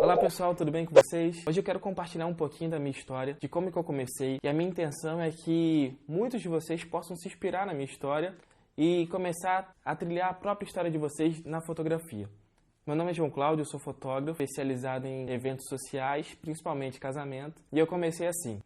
Olá pessoal, tudo bem com vocês? Hoje eu quero compartilhar um pouquinho da minha história, de como que eu comecei, e a minha intenção é que muitos de vocês possam se inspirar na minha história e começar a trilhar a própria história de vocês na fotografia. Meu nome é João Cláudio, eu sou fotógrafo, especializado em eventos sociais, principalmente casamento, e eu comecei assim.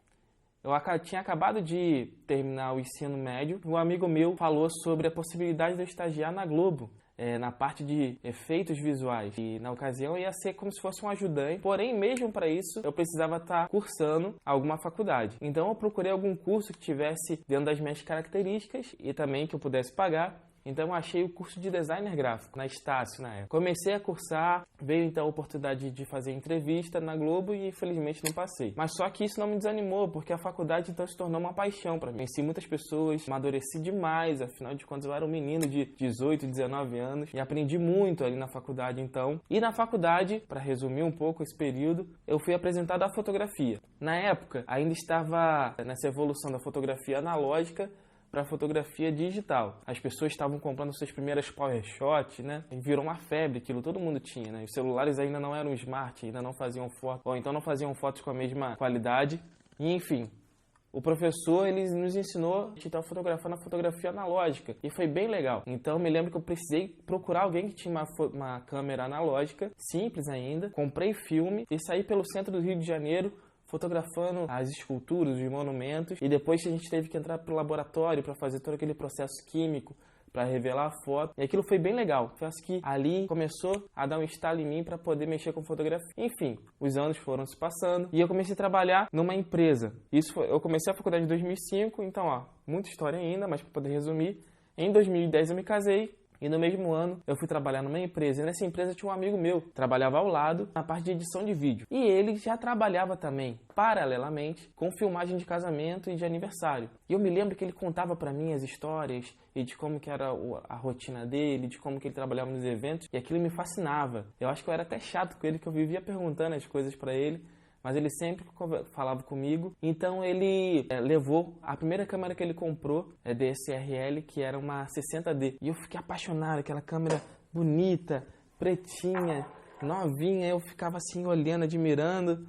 Eu tinha acabado de terminar o ensino médio, um amigo meu falou sobre a possibilidade de eu estagiar na Globo, na parte de efeitos visuais. E na ocasião ia ser como se fosse um ajudante, porém mesmo para isso eu precisava estar cursando alguma faculdade. Então eu procurei algum curso que tivesse dentro das minhas características e também que eu pudesse pagar. Então eu achei o curso de designer gráfico na Estácio na época. Comecei a cursar, veio então a oportunidade de fazer entrevista na Globo e infelizmente não passei. Mas só que isso não me desanimou, porque a faculdade então se tornou uma paixão para mim. Conheci muitas pessoas, amadureci demais, afinal de contas eu era um menino de 18, 19 anos e aprendi muito ali na faculdade então. E na faculdade, para resumir um pouco esse período, eu fui apresentado à fotografia. Na época ainda estava nessa evolução da fotografia analógica para fotografia digital. As pessoas estavam comprando suas primeiras PowerShot, né? E virou uma febre, aquilo todo mundo tinha, né? Os celulares ainda não eram smart, ainda não faziam foto, ou então não faziam fotos com a mesma qualidade. E enfim, o professor, ele nos ensinou a estar fotografando a fotografia analógica e foi bem legal. Então eu me lembro que eu precisei procurar alguém que tinha uma câmera analógica, simples ainda, comprei filme e saí pelo centro do Rio de Janeiro fotografando as esculturas, os monumentos, e depois a gente teve que entrar pro laboratório para fazer todo aquele processo químico para revelar a foto, e aquilo foi bem legal. Eu acho que ali começou a dar um estalo em mim para poder mexer com fotografia. Enfim, os anos foram se passando e eu comecei a trabalhar numa empresa. Eu comecei a faculdade em 2005, então muita história ainda, mas para poder resumir, em 2010 eu me casei. E no mesmo ano eu fui trabalhar numa empresa, e nessa empresa tinha um amigo meu, trabalhava ao lado na parte de edição de vídeo. E ele já trabalhava também, paralelamente, com filmagem de casamento e de aniversário. E eu me lembro que ele contava pra mim as histórias e de como que era a rotina dele, de como que ele trabalhava nos eventos, e aquilo me fascinava. Eu acho que eu era até chato com ele, que eu vivia perguntando as coisas pra ele, mas ele sempre falava comigo. Então ele levou a primeira câmera que ele comprou, DSLR, que era uma 60D. E eu fiquei apaixonado, aquela câmera bonita, pretinha, novinha. Eu ficava assim olhando, admirando.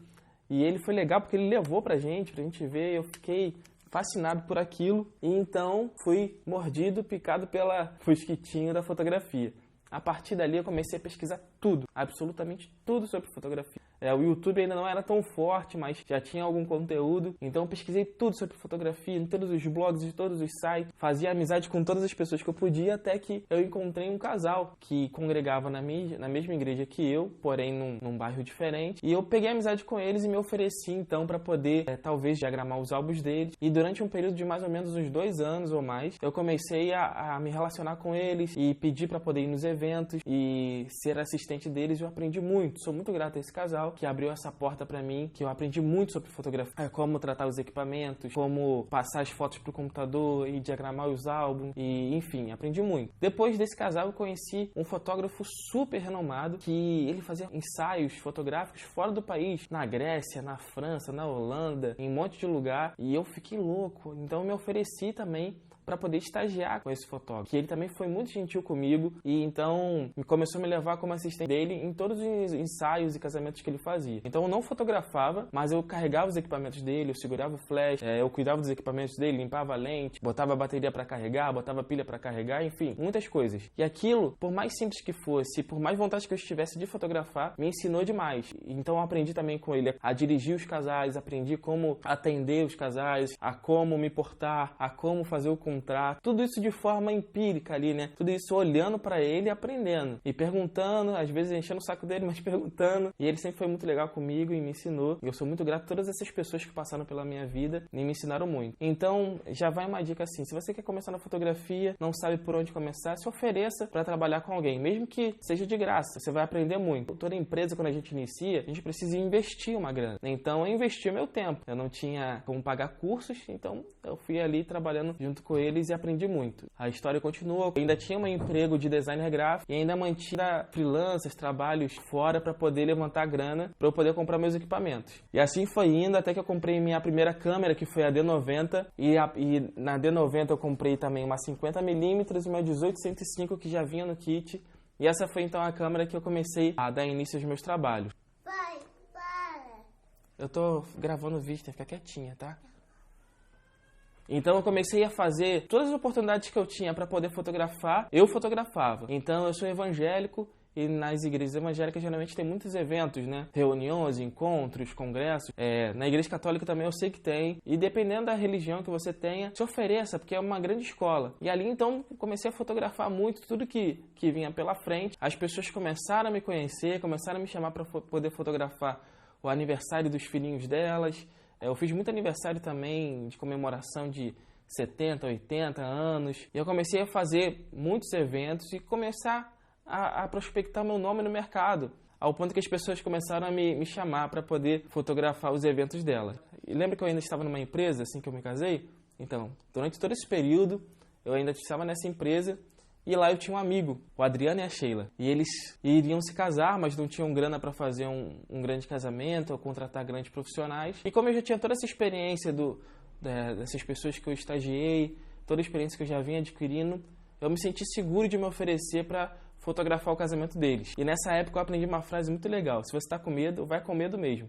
E ele foi legal porque ele levou pra gente ver. Eu fiquei fascinado por aquilo. E então fui mordido, picado pela mosquitinho da fotografia. A partir dali eu comecei a pesquisar tudo, absolutamente tudo sobre fotografia. O YouTube ainda não era tão forte, mas já tinha algum conteúdo. Então eu pesquisei tudo sobre fotografia, em todos os blogs, em todos os sites. Fazia amizade com todas as pessoas que eu podia, até que eu encontrei um casal que congregava na mesma igreja que eu, porém num bairro diferente. E eu peguei amizade com eles e me ofereci então para poder, talvez, diagramar os álbuns deles. E durante um período de mais ou menos uns 2 anos ou mais, eu comecei a me relacionar com eles e pedir para poder ir nos eventos e ser assistente deles. Eu aprendi muito, sou muito grato a esse casal que abriu essa porta pra mim, que eu aprendi muito sobre fotografia, como tratar os equipamentos, como passar as fotos pro computador e diagramar os álbuns, e enfim, aprendi muito. Depois desse casal eu conheci um fotógrafo super renomado, que ele fazia ensaios fotográficos fora do país, na Grécia, na França, na Holanda, em um monte de lugar, e eu fiquei louco. Então eu me ofereci também para poder estagiar com esse fotógrafo, que ele também foi muito gentil comigo, e então começou a me levar como assistente dele em todos os ensaios e casamentos que ele fazia. Então eu não fotografava, mas eu carregava os equipamentos dele, eu segurava o flash, eu cuidava dos equipamentos dele, limpava a lente, botava a bateria para carregar, botava a pilha para carregar, enfim, muitas coisas. E aquilo, por mais simples que fosse, por mais vontade que eu estivesse de fotografar, me ensinou demais. Então eu aprendi também com ele a dirigir os casais, aprendi como atender os casais, a como me portar, a como fazer o contrato, tudo isso de forma empírica ali, né? Tudo isso olhando pra ele e aprendendo. E perguntando, às vezes enchendo o saco dele, mas perguntando. E ele sempre foi muito legal comigo e me ensinou. E eu sou muito grato a todas essas pessoas que passaram pela minha vida e me ensinaram muito. Então, já vai uma dica assim, se você quer começar na fotografia, não sabe por onde começar, se ofereça para trabalhar com alguém, mesmo que seja de graça. Você vai aprender muito. Toda empresa, quando a gente inicia, a gente precisa investir uma grana. Então, eu investi o meu tempo. Eu não tinha como pagar cursos, então eu fui ali trabalhando junto com eles e aprendi muito. A história continua. Eu ainda tinha um emprego de designer gráfico e ainda mantinha freelancers, trabalhos fora para poder levantar grana para eu poder comprar meus equipamentos. E assim foi indo até que eu comprei minha primeira câmera, que foi a D90, e na D90 eu comprei também uma 50mm e uma 18-105 que já vinha no kit. E essa foi então a câmera que eu comecei a dar início aos meus trabalhos. Eu tô gravando vídeo, tem que ficar quietinha, tá? Então eu comecei a fazer todas as oportunidades que eu tinha para poder fotografar, eu fotografava. Então eu sou evangélico e nas igrejas evangélicas geralmente tem muitos eventos, né? Reuniões, encontros, congressos. Na igreja católica também eu sei que tem. E dependendo da religião que você tenha, se ofereça, porque é uma grande escola. E ali então comecei a fotografar muito, tudo que vinha pela frente. As pessoas começaram a me conhecer, começaram a me chamar para poder fotografar o aniversário dos filhinhos delas. Eu fiz muito aniversário também de comemoração de 70, 80 anos. E eu comecei a fazer muitos eventos e começar a prospectar meu nome no mercado, ao ponto que as pessoas começaram a me chamar para poder fotografar os eventos delas. E lembra que eu ainda estava numa empresa assim que eu me casei? Então, durante todo esse período, eu ainda estava nessa empresa e lá eu tinha um amigo, o Adriano e a Sheila. E eles iriam se casar, mas não tinham grana para fazer um grande casamento ou contratar grandes profissionais. E como eu já tinha toda essa experiência dessas pessoas que eu estagiei, toda a experiência que eu já vinha adquirindo, eu me senti seguro de me oferecer para fotografar o casamento deles. E nessa época eu aprendi uma frase muito legal: se você está com medo, vai com medo mesmo.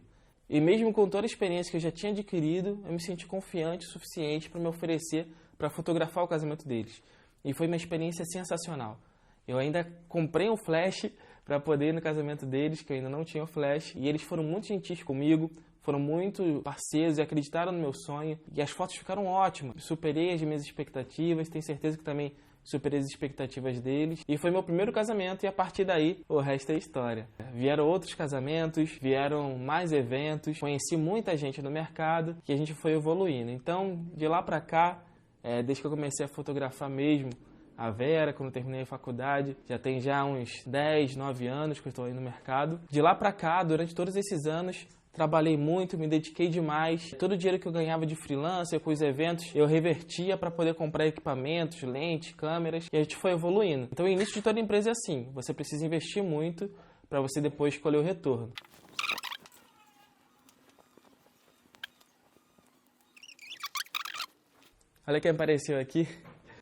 E mesmo com toda a experiência que eu já tinha adquirido, eu me senti confiante o suficiente para me oferecer para fotografar o casamento deles. E foi uma experiência sensacional. Eu ainda comprei um flash para poder ir no casamento deles, que eu ainda não tinha o flash, e eles foram muito gentis comigo, foram muito parceiros e acreditaram no meu sonho. E as fotos ficaram ótimas. Superei as minhas expectativas, tenho certeza que também superei as expectativas deles. E foi meu primeiro casamento e a partir daí o resto é história. Vieram outros casamentos, vieram mais eventos, conheci muita gente no mercado e a gente foi evoluindo. Então, de lá pra cá, desde que eu comecei a fotografar mesmo a Vera, quando eu terminei a faculdade, já tem uns 10, 9 anos que eu estou aí no mercado. De lá pra cá, durante todos esses anos, trabalhei muito, me dediquei demais. Todo o dinheiro que eu ganhava de freelancer com os eventos, eu revertia para poder comprar equipamentos, lentes, câmeras, e a gente foi evoluindo. Então o início de toda empresa é assim, você precisa investir muito para você depois escolher o retorno. Olha quem apareceu aqui.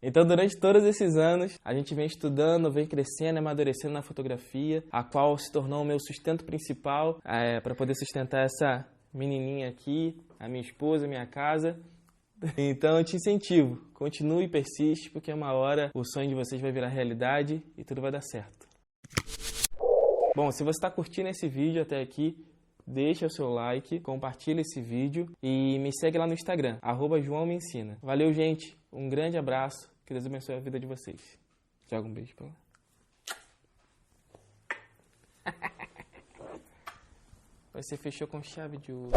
Então, durante todos esses anos, a gente vem estudando, vem crescendo, amadurecendo na fotografia, a qual se tornou o meu sustento principal para poder sustentar essa menininha aqui, a minha esposa, a minha casa. Então, eu te incentivo, continue e persiste, porque uma hora o sonho de vocês vai virar realidade e tudo vai dar certo. Bom, se você está curtindo esse vídeo até aqui, deixa o seu like, compartilha esse vídeo e me segue lá no Instagram, @JoãoMeEnsina. Valeu, gente. Um grande abraço. Que Deus abençoe a vida de vocês. Joga um beijo pra lá. Você fechou com chave de ouro.